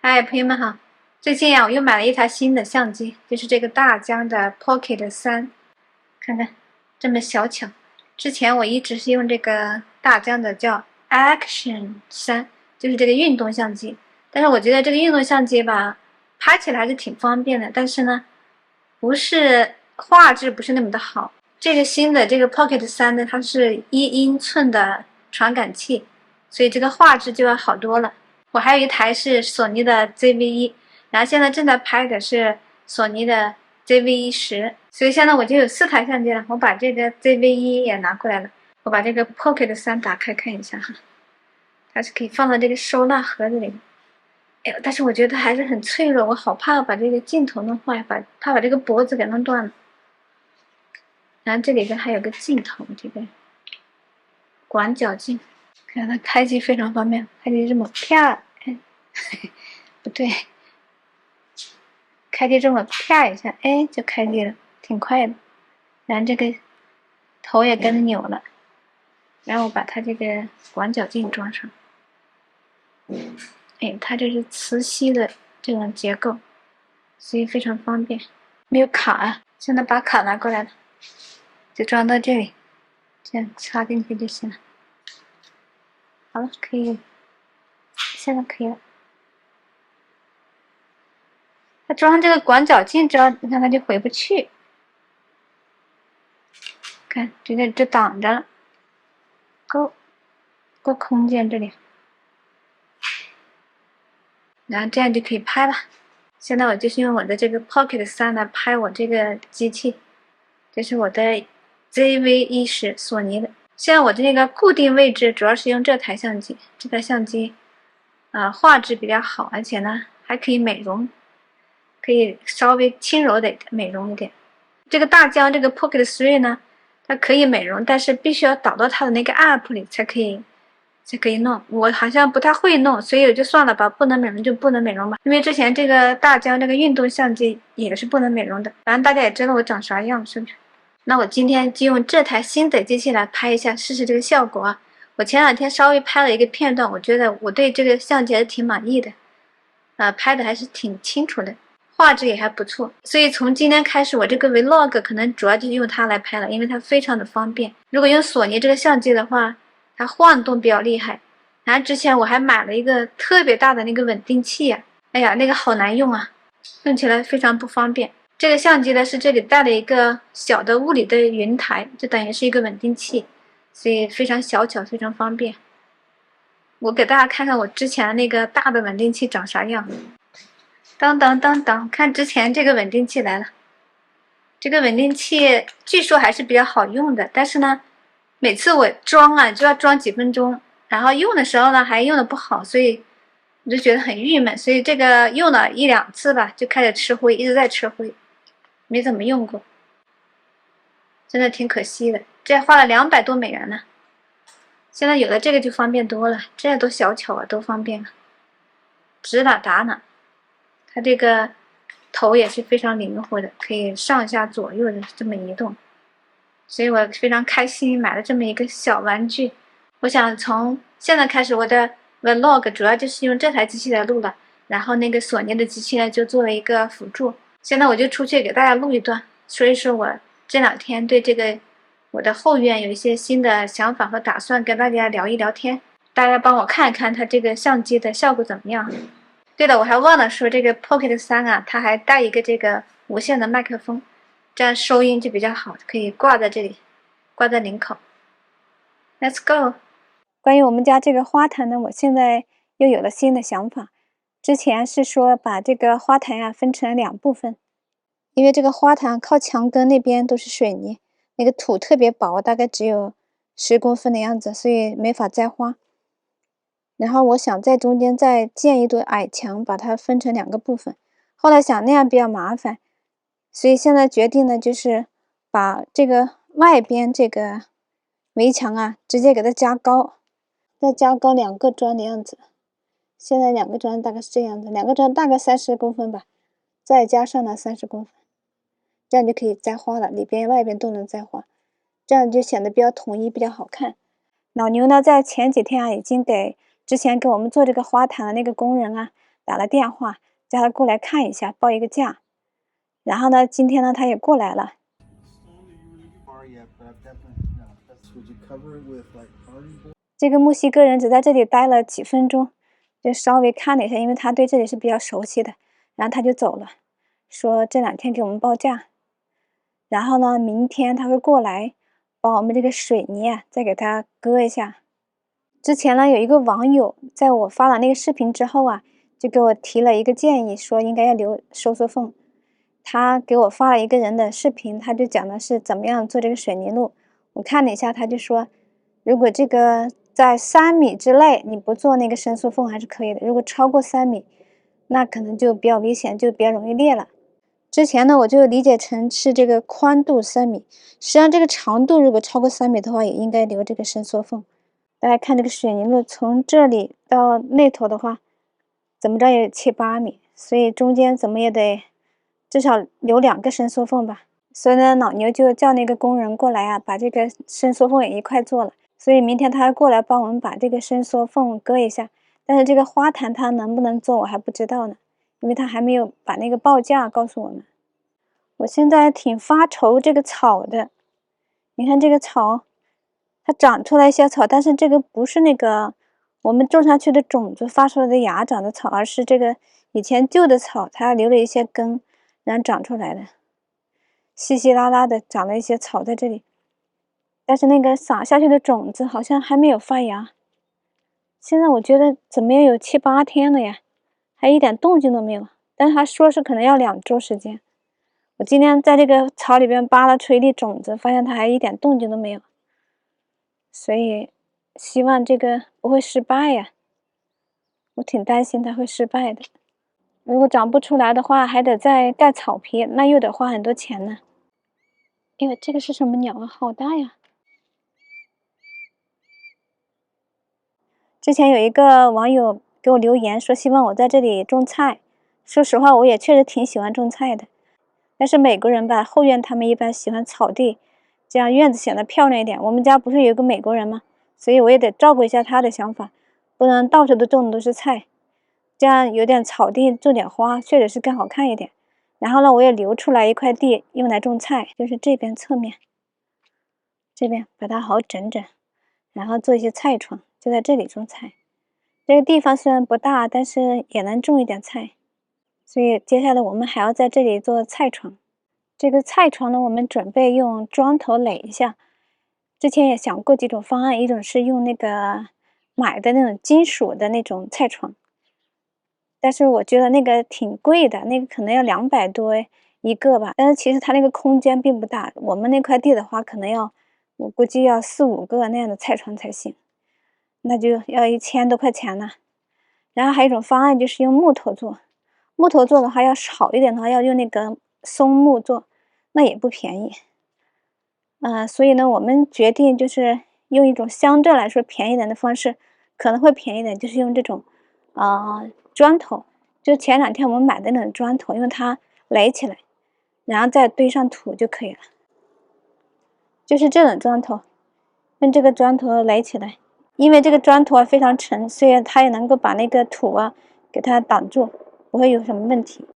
嗨，朋友们好！最近啊，我又买了一台新的相机，就是这个大疆的 Pocket 3，看看这么小巧。之前我一直是用这个大疆的叫 Action 3，就是这个运动相机。但是我觉得这个运动相机吧，拍起来还是挺方便的，但是呢，画质不是那么的好。这个新的这个 Pocket 3呢，它是1英寸的传感器，所以这个画质就要好多了。我还有一台是索尼的 ZV-1，然后现在正在拍的是索尼的 ZV-10，所以现在我就有4台相机了。我把这个 ZV-1也拿过来了，我把这个 Pocket 3打开看一下哈，它是可以放到这个收纳盒子里。哎呦，但是我觉得还是很脆弱，我好怕把这个镜头弄坏，怕把这个脖子给弄断了。然后这里边还有个镜头，这个广角镜，看它开机非常方便，开机这么啪。不对，开机这么啪一下，哎，就开机了，挺快的。然后这个头也跟着扭了，然后我把它这个广角镜装上。哎，它这是磁吸的这种结构，所以非常方便，没有卡啊。现在把卡拿过来了，就装到这里，这样插进去就行了。好了，可以，现在可以了。它装上这个广角镜之后，你看它就回不去，看这挡着了，够空间这里，然后这样就可以拍了。现在我就是用我的这个 Pocket 3来拍我这个机器，这是我的 ZV-10索尼的。现在我的那个固定位置主要是用这台相机，这台相机画质比较好，而且呢还可以美容，可以稍微轻柔的美容一点。这个大疆这个 Pocket 3呢，它可以美容，但是必须要导到它的那个 App 里才可以弄。我好像不太会弄，所以我就算了吧，不能美容就不能美容吧。因为之前这个大疆这个运动相机也是不能美容的，反正大家也知道我长啥样，是不是？那我今天就用这台新的机器来拍一下，试试这个效果啊。我前2天稍微拍了一个片段，我觉得我对这个相机还是挺满意的，拍的还是挺清楚的，画质也还不错。所以从今天开始，我这个 Vlog 可能主要就用它来拍了，因为它非常的方便。如果用索尼这个相机的话，它晃动比较厉害。然后之前我还买了一个特别大的那个稳定器呀，哎呀，那个好难用啊，用起来非常不方便。这个相机呢是这里带了一个小的物理的云台，就等于是一个稳定器，所以非常小巧，非常方便。我给大家看看我之前那个大的稳定器长啥样。当当当当，看之前这个稳定器来了。这个稳定器据说还是比较好用的，但是呢，每次我装啊就要装几分钟，然后用的时候呢还用的不好，所以我就觉得很郁闷。所以这个用了1、2次吧，就开始吃灰，一直在吃灰，没怎么用过，真的挺可惜的。这花了200多美元呢。现在有了这个就方便多了，这多小巧啊，多方便啊，指哪打哪。它这个头也是非常灵活的，可以上下左右的这么移动，所以我非常开心买了这么一个小玩具。我想从现在开始，我的 Vlog 主要就是用这台机器来录了，然后那个索尼的机器呢就作为一个辅助。现在我就出去给大家录一段，说一说我这2天对这个我的后院有一些新的想法和打算，跟大家聊一聊天。大家帮我看一看它这个相机的效果怎么样。对了，我还忘了说，这个 Pocket 3啊，它还带一个这个无线的麦克风，这样收音就比较好，可以挂在这里，挂在领口。Let's go。关于我们家这个花坛呢，我现在又有了新的想法。之前是说把这个花坛啊分成2部分，因为这个花坛靠墙根那边都是水泥，那个土特别薄，大概只有10公分的样子，所以没法栽花。然后我想在中间再建一堵矮墙，把它分成2个部分。后来想那样比较麻烦，所以现在决定呢，就是把这个外边这个围墙啊，直接给它加高，再加高2个砖的样子。现在2个砖大概是这样子，2个砖大概30公分吧，再加上了30公分，这样就可以栽花了，里边外边都能栽花，这样就显得比较统一，比较好看。老牛呢，在前几天啊，已经给之前给我们做这个花坛的那个工人啊，打了电话叫他过来看一下，报一个价。然后呢，今天呢他也过来了。这个墨西哥人只在这里待了几分钟，就稍微看了一下，因为他对这里是比较熟悉的，然后他就走了，说这2天给我们报价，然后呢，明天他会过来把我们这个水泥啊再给他割一下。之前呢，有一个网友在我发了那个视频之后啊，就给我提了一个建议，说应该要留收缩缝。他给我发了一个人的视频，他就讲的是怎么样做这个水泥路。我看了一下，他就说，如果这个在3米之内你不做那个伸缩缝还是可以的，如果超过3米，那可能就比较危险，就比较容易裂了。之前呢，我就理解成是这个宽度3米，实际上这个长度如果超过3米的话，也应该留这个伸缩缝。大家看这个水泥路从这里到那头的话，怎么着也有7、8米，所以中间怎么也得至少留2个伸缩缝吧。所以呢，老牛就叫那个工人过来啊，把这个伸缩缝也一块做了。所以明天他过来帮我们把这个伸缩缝割一下。但是这个花坛他能不能做我还不知道呢，因为他还没有把那个报价告诉我们。我现在挺发愁这个草的，你看这个草，它长出来一些草，但是这个不是那个我们种上去的种子发出来的芽长的草，而是这个以前旧的草，它留了一些根，然后长出来的，稀稀拉拉的长了一些草在这里，但是那个撒下去的种子好像还没有发芽。现在我觉得怎么也有7、8天了呀，还一点动静都没有。但是他说是可能要2周时间。我今天在这个草里边扒拉出一粒种子，发现它还一点动静都没有，所以希望这个不会失败呀。我挺担心它会失败的。如果长不出来的话，还得再盖草皮，那又得花很多钱呢。哎呦，这个是什么鸟啊？好大呀！之前有一个网友给我留言说希望我在这里种菜，说实话我也确实挺喜欢种菜的，但是美国人吧，后院他们一般喜欢草地，这样院子显得漂亮一点。我们家不是有个美国人吗？所以我也得照顾一下他的想法，不能到处都种的都是菜，这样有点草地种点花确实是更好看一点。然后呢，我也留出来一块地用来种菜，就是这边侧面，这边把它好好整整，然后做一些菜床，就在这里种菜。这个地方虽然不大，但是也能种一点菜，所以接下来我们还要在这里做菜床。这个菜床呢，我们准备用砖头垒一下。之前也想过几种方案，一种是用那个买的那种金属的那种菜床，但是我觉得那个挺贵的，那个可能要200多一个吧。但是其实它那个空间并不大，我们那块地的话，可能要我估计要4、5个那样的菜床才行，那就要1000多块钱呢。然后还有一种方案就是用木头做，木头做的话要好一点的话，要用那个松木做，那也不便宜。所以呢，我们决定就是用一种相对来说便宜点的方式，可能会便宜点，就是用这种砖头，就前2天我们买的那种砖头，用它垒起来，然后再堆上土就可以了。就是这种砖头，用这个砖头垒起来，因为这个砖头非常沉，所以它也能够把那个土啊给它挡住，不会有什么问题。